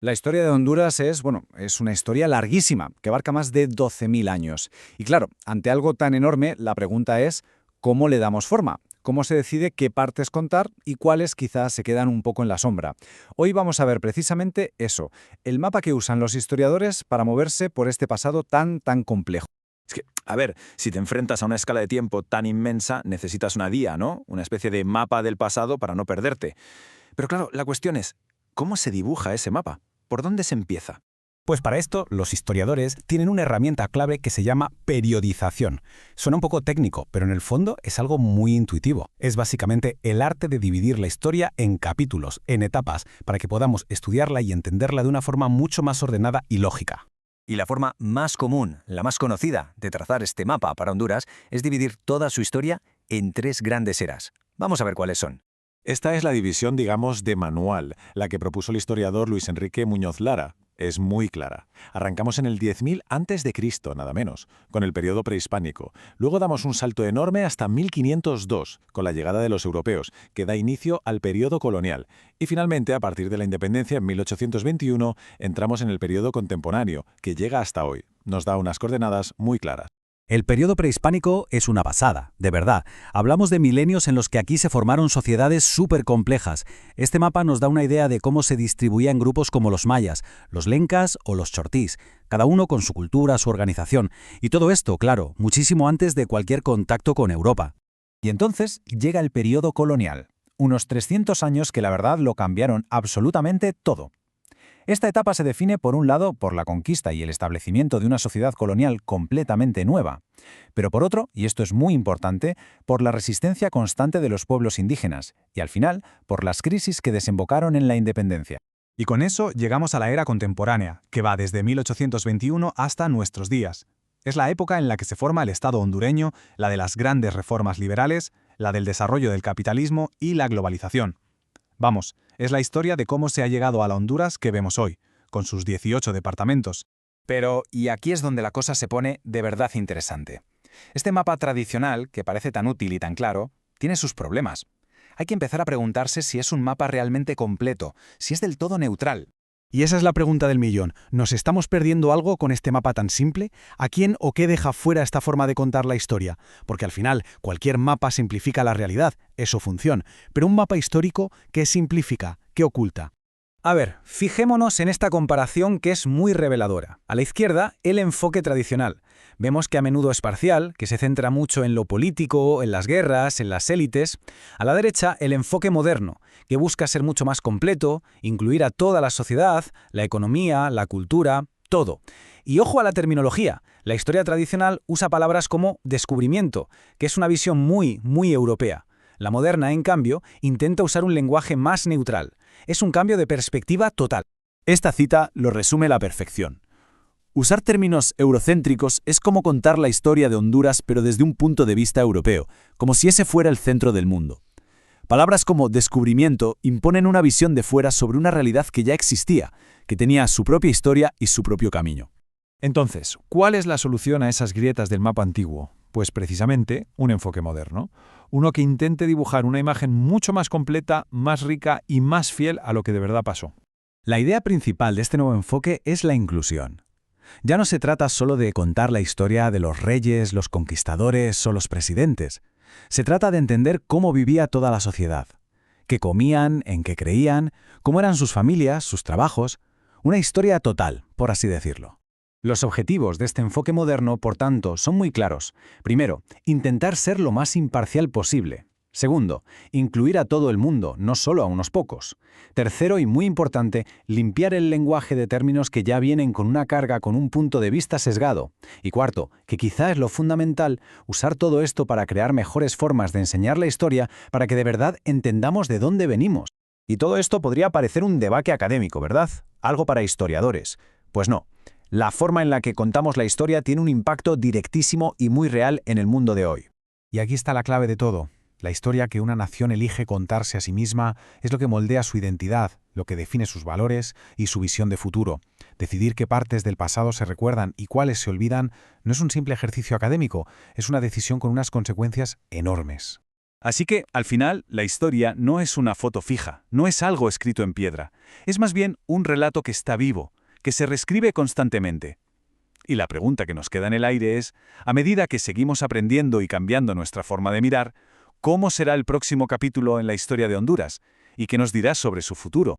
La historia de Honduras es una historia larguísima, que abarca más de 12.000 años. Y claro, ante algo tan enorme, la pregunta es, ¿cómo le damos forma? ¿Cómo se decide qué partes contar y cuáles quizás se quedan un poco en la sombra? Hoy vamos a ver precisamente eso, el mapa que usan los historiadores para moverse por este pasado tan complejo. Es que, a ver, si te enfrentas a una escala de tiempo tan inmensa, necesitas una guía, ¿no? Una especie de mapa del pasado para no perderte. Pero claro, la cuestión es, ¿cómo se dibuja ese mapa? ¿Por dónde se empieza? Pues para esto, los historiadores tienen una herramienta clave que se llama periodización. Suena un poco técnico, pero en el fondo es algo muy intuitivo. Es básicamente el arte de dividir la historia en capítulos, en etapas, para que podamos estudiarla y entenderla de una forma mucho más ordenada y lógica. Y la forma más común, la más conocida, de trazar este mapa para Honduras es dividir toda su historia en tres grandes eras. Vamos a ver cuáles son. Esta es la división, digamos, de manual, la que propuso el historiador Luis Enrique Muñoz Lara. Es muy clara. Arrancamos en el 10.000 a.C., nada menos, con el periodo prehispánico. Luego damos un salto enorme hasta 1502, con la llegada de los europeos, que da inicio al periodo colonial. Y finalmente, a partir de la independencia en 1821, entramos en el periodo contemporáneo, que llega hasta hoy. Nos da unas coordenadas muy claras. El periodo prehispánico es una pasada, de verdad. Hablamos de milenios en los que aquí se formaron sociedades súper complejas. Este mapa nos da una idea de cómo se distribuía en grupos como los mayas, los lencas o los chortís, cada uno con su cultura, su organización. Y todo esto, claro, muchísimo antes de cualquier contacto con Europa. Y entonces llega el periodo colonial, unos 300 años que la verdad lo cambiaron absolutamente todo. Esta etapa se define, por un lado, por la conquista y el establecimiento de una sociedad colonial completamente nueva, pero por otro, y esto es muy importante, por la resistencia constante de los pueblos indígenas y, al final, por las crisis que desembocaron en la independencia. Y con eso llegamos a la era contemporánea, que va desde 1821 hasta nuestros días. Es la época en la que se forma el Estado hondureño, la de las grandes reformas liberales, la del desarrollo del capitalismo y la globalización. Vamos, es la historia de cómo se ha llegado a la Honduras que vemos hoy, con sus 18 departamentos. Pero, y aquí es donde la cosa se pone de verdad interesante. Este mapa tradicional, que parece tan útil y tan claro, tiene sus problemas. Hay que empezar a preguntarse si es un mapa realmente completo, si es del todo neutral. Y esa es la pregunta del millón. ¿Nos estamos perdiendo algo con este mapa tan simple? ¿A quién o qué deja fuera esta forma de contar la historia? Porque al final, cualquier mapa simplifica la realidad, es su función. Pero un mapa histórico, ¿qué simplifica? ¿Qué oculta? A ver, fijémonos en esta comparación que es muy reveladora. A la izquierda, el enfoque tradicional. Vemos que a menudo es parcial, que se centra mucho en lo político, en las guerras, en las élites. A la derecha, el enfoque moderno, que busca ser mucho más completo, incluir a toda la sociedad, la economía, la cultura, todo. Y ojo a la terminología. La historia tradicional usa palabras como descubrimiento, que es una visión muy europea. La moderna, en cambio, intenta usar un lenguaje más neutral. Es un cambio de perspectiva total. Esta cita lo resume a la perfección. Usar términos eurocéntricos es como contar la historia de Honduras pero desde un punto de vista europeo, como si ese fuera el centro del mundo. Palabras como descubrimiento imponen una visión de fuera sobre una realidad que ya existía, que tenía su propia historia y su propio camino. Entonces, ¿cuál es la solución a esas grietas del mapa antiguo? Pues precisamente un enfoque moderno. Uno que intente dibujar una imagen mucho más completa, más rica y más fiel a lo que de verdad pasó. La idea principal de este nuevo enfoque es la inclusión. Ya no se trata solo de contar la historia de los reyes, los conquistadores o los presidentes. Se trata de entender cómo vivía toda la sociedad, qué comían, en qué creían, cómo eran sus familias, sus trabajos. Una historia total, por así decirlo. Los objetivos de este enfoque moderno, por tanto, son muy claros. Primero, intentar ser lo más imparcial posible. Segundo, incluir a todo el mundo, no solo a unos pocos. Tercero, y muy importante, limpiar el lenguaje de términos que ya vienen con una carga, con un punto de vista sesgado. Y cuarto, que quizá es lo fundamental, usar todo esto para crear mejores formas de enseñar la historia para que de verdad entendamos de dónde venimos. Y todo esto podría parecer un debate académico, ¿verdad? Algo para historiadores. Pues no. La forma en la que contamos la historia tiene un impacto directísimo y muy real en el mundo de hoy. Y aquí está la clave de todo. La historia que una nación elige contarse a sí misma es lo que moldea su identidad, lo que define sus valores y su visión de futuro. Decidir qué partes del pasado se recuerdan y cuáles se olvidan no es un simple ejercicio académico, es una decisión con unas consecuencias enormes. Así que, al final, la historia no es una foto fija, no es algo escrito en piedra. Es más bien un relato que está vivo, que se reescribe constantemente. Y la pregunta que nos queda en el aire es, a medida que seguimos aprendiendo y cambiando nuestra forma de mirar, ¿cómo será el próximo capítulo en la historia de Honduras? ¿Y qué nos dirá sobre su futuro?